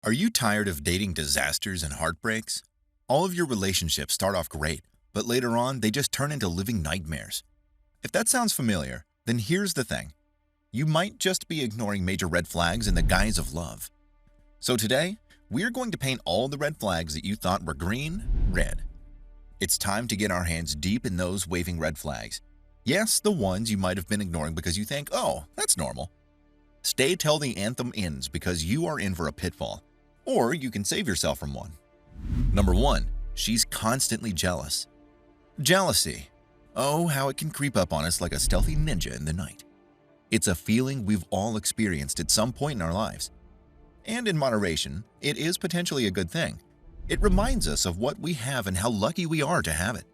Are you tired of dating disasters and heartbreaks? All of your relationships start off great, but later on they just turn into living nightmares. If that sounds familiar, then here's the thing. You might just be ignoring major red flags in the guise of love. So today, we're going to paint all the red flags that you thought were green, red. It's time to get our hands deep in those waving red flags. Yes, the ones you might have been ignoring because you think, oh, that's normal. Stay till the anthem ends because you are in for a pitfall. Or you can save yourself from one. Number 1. She's constantly jealous. Jealousy. Oh, how it can creep up on us like a stealthy ninja in the night. It's a feeling we've all experienced at some point in our lives. And in moderation, it is potentially a good thing. It reminds us of what we have and how lucky we are to have it.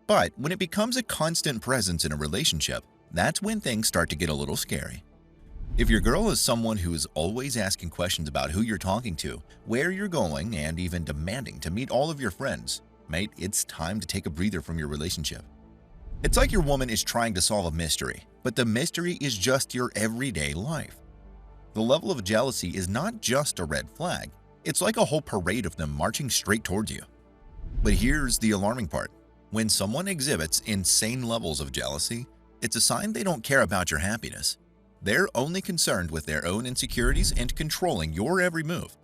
But when it becomes a constant presence in a relationship, that's when things start to get a little scary. If your girl is someone who is always asking questions about who you're talking to, where you're going, and even demanding to meet all of your friends, mate, it's time to take a breather from your relationship. It's like your woman is trying to solve a mystery, but the mystery is just your everyday life. The level of jealousy is not just a red flag, it's like a whole parade of them marching straight towards you. But here's the alarming part. When someone exhibits insane levels of jealousy, it's a sign they don't care about your happiness. They're only concerned with their own insecurities and controlling your every move.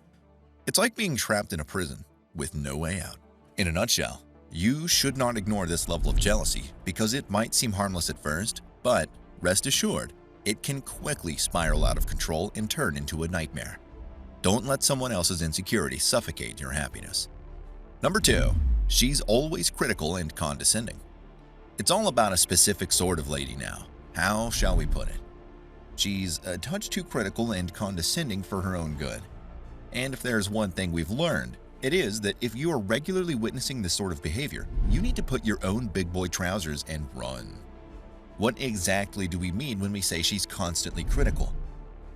It's like being trapped in a prison with no way out. In a nutshell, you should not ignore this level of jealousy because it might seem harmless at first, but rest assured, it can quickly spiral out of control and turn into a nightmare. Don't let someone else's insecurity suffocate your happiness. Number 2. She's always critical and condescending. It's all about a specific sort of lady now. How shall we put it? She's a touch too critical and condescending for her own good. And if there's one thing we've learned, it is that if you are regularly witnessing this sort of behavior, you need to put your own big boy trousers and run. What exactly do we mean when we say she's constantly critical?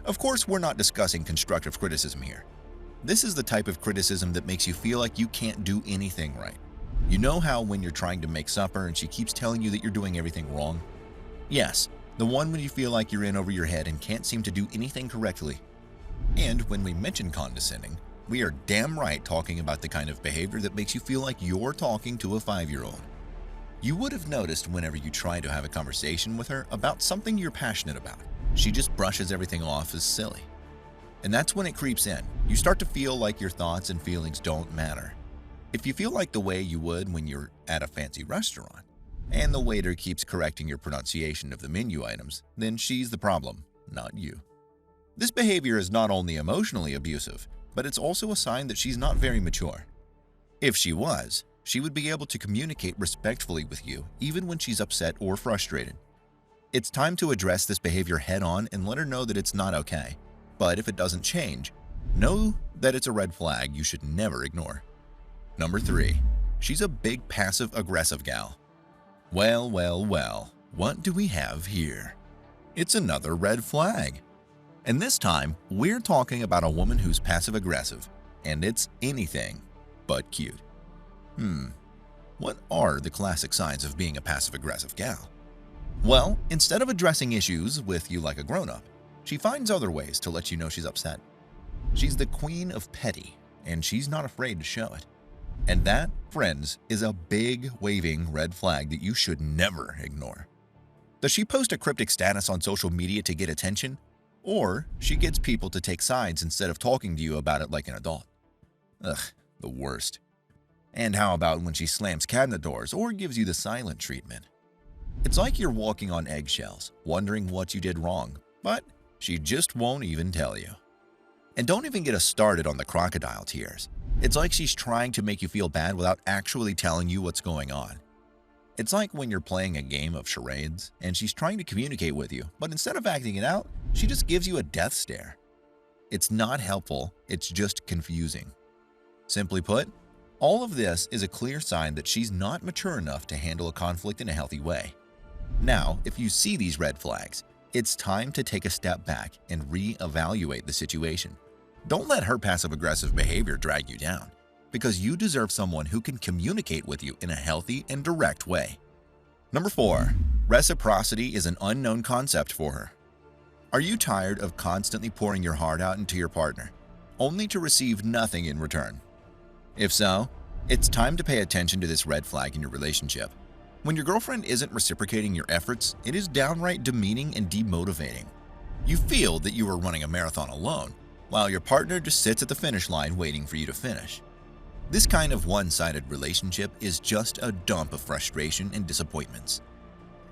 Of course, we're not discussing constructive criticism here. This is the type of criticism that makes you feel like you can't do anything right. You know how when you're trying to make supper and she keeps telling you that you're doing everything wrong? Yes. The one when you feel like you're in over your head and can't seem to do anything correctly. And when we mention condescending, we are damn right talking about the kind of behavior that makes you feel like you're talking to a 5-year-old. You would have noticed whenever you try to have a conversation with her about something you're passionate about, she just brushes everything off as silly. And that's when it creeps in. You start to feel like your thoughts and feelings don't matter. If you feel like the way you would when you're at a fancy restaurant, and the waiter keeps correcting your pronunciation of the menu items, then she's the problem, not you. This behavior is not only emotionally abusive, but it's also a sign that she's not very mature. If she was, she would be able to communicate respectfully with you even when she's upset or frustrated. It's time to address this behavior head-on and let her know that it's not okay. But if it doesn't change, know that it's a red flag you should never ignore. Number 3. She's a big passive-aggressive gal. Well, what do we have here? It's another red flag. And this time, we're talking about a woman who's passive-aggressive, and it's anything but cute. What are the classic signs of being a passive-aggressive gal? Well, instead of addressing issues with you like a grown-up, she finds other ways to let you know she's upset. She's the queen of petty, and she's not afraid to show it. And that, friends, is a big waving red flag that you should never ignore. Does she post a cryptic status on social media to get attention? Or she gets people to take sides instead of talking to you about it like an adult? Ugh, the worst. And how about when she slams cabinet doors or gives you the silent treatment? It's like you're walking on eggshells, wondering what you did wrong, but she just won't even tell you. And don't even get us started on the crocodile tears. It's like she's trying to make you feel bad without actually telling you what's going on. It's like when you're playing a game of charades and she's trying to communicate with you, but instead of acting it out, she just gives you a death stare. It's not helpful, it's just confusing. Simply put, all of this is a clear sign that she's not mature enough to handle a conflict in a healthy way. Now, if you see these red flags, it's time to take a step back and re-evaluate the situation. Don't let her passive-aggressive behavior drag you down, because you deserve someone who can communicate with you in a healthy and direct way. Number 4. Reciprocity is an unknown concept for her. Are you tired of constantly pouring your heart out into your partner? only to receive nothing in return. If so, it's time to pay attention to this red flag in your relationship. When your girlfriend isn't reciprocating your efforts, it is downright demeaning and demotivating. You feel that you are running a marathon alone, while your partner just sits at the finish line waiting for you to finish. This kind of one-sided relationship is just a dump of frustration and disappointments.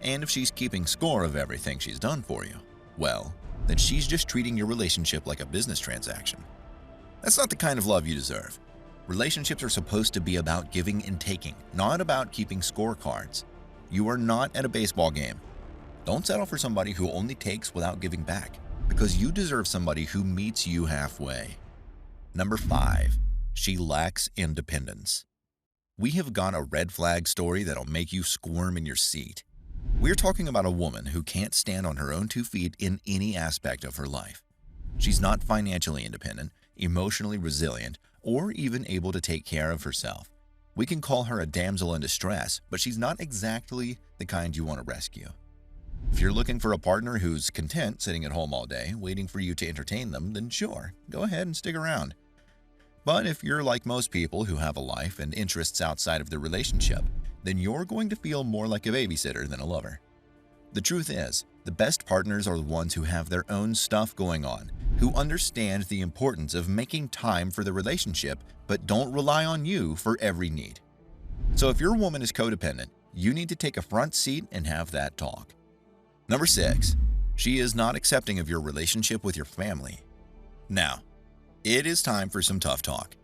And if she's keeping score of everything she's done for you, well, then she's just treating your relationship like a business transaction. That's not the kind of love you deserve. Relationships are supposed to be about giving and taking, not about keeping scorecards. You are not at a baseball game. Don't settle for somebody who only takes without giving back, because you deserve somebody who meets you halfway. Number 5. She lacks independence. We have got a red flag story that'll make you squirm in your seat. We're talking about a woman who can't stand on her own 2 feet in any aspect of her life. She's not financially independent, emotionally resilient, or even able to take care of herself. We can call her a damsel in distress, but she's not exactly the kind you want to rescue. If you're looking for a partner who's content sitting at home all day, waiting for you to entertain them, then sure, go ahead and stick around. But if you're like most people who have a life and interests outside of the relationship, then you're going to feel more like a babysitter than a lover. The truth is, the best partners are the ones who have their own stuff going on, who understand the importance of making time for the relationship but don't rely on you for every need. So if your woman is codependent, you need to take a front seat and have that talk. Number 6. She is not accepting of your relationship with your family. Now, it is time for some tough talk.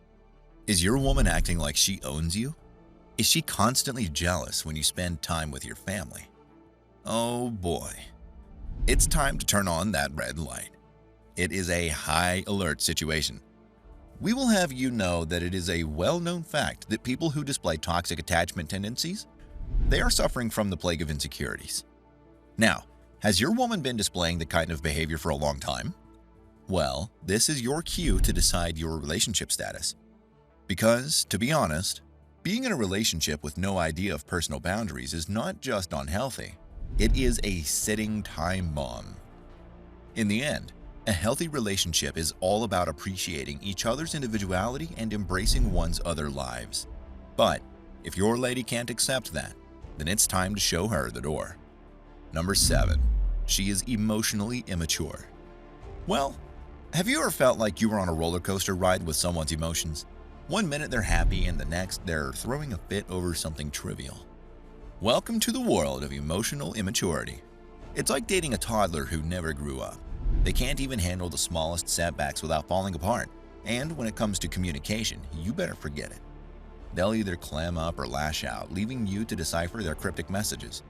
Is your woman acting like she owns you? Is she constantly jealous when you spend time with your family? Oh boy. It's time to turn on that red light. It is a high alert situation. We will have you know that it is a well-known fact that people who display toxic attachment tendencies, they are suffering from the plague of insecurities. Now, has your woman been displaying the kind of behavior for a long time? Well, this is your cue to decide your relationship status. Because, to be honest, being in a relationship with no idea of personal boundaries is not just unhealthy, it is a sitting time bomb. In the end, a healthy relationship is all about appreciating each other's individuality and embracing one's other lives. But if your lady can't accept that, then it's time to show her the door. Number 7. She is emotionally immature. Well, have you ever felt like you were on a roller coaster ride with someone's emotions? One minute they're happy and the next they're throwing a fit over something trivial. Welcome to the world of emotional immaturity. It's like dating a toddler who never grew up. They can't even handle the smallest setbacks without falling apart. And when it comes to communication, you better forget it. They'll either clam up or lash out, leaving you to decipher their cryptic messages.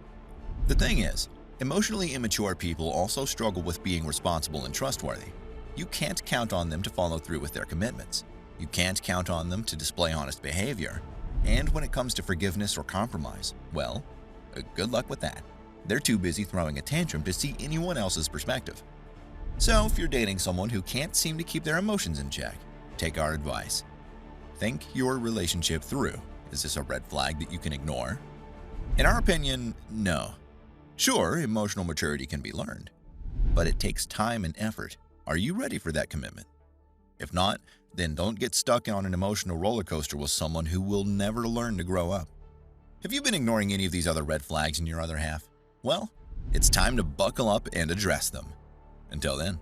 The thing is, emotionally immature people also struggle with being responsible and trustworthy. You can't count on them to follow through with their commitments. You can't count on them to display honest behavior. And when it comes to forgiveness or compromise, well, good luck with that. They're too busy throwing a tantrum to see anyone else's perspective. So if you're dating someone who can't seem to keep their emotions in check, take our advice. Think your relationship through. Is this a red flag that you can ignore? In our opinion, no. Sure, emotional maturity can be learned, but it takes time and effort. Are you ready for that commitment? If not, then don't get stuck on an emotional roller coaster with someone who will never learn to grow up. Have you been ignoring any of these other red flags in your other half? Well, it's time to buckle up and address them. Until then.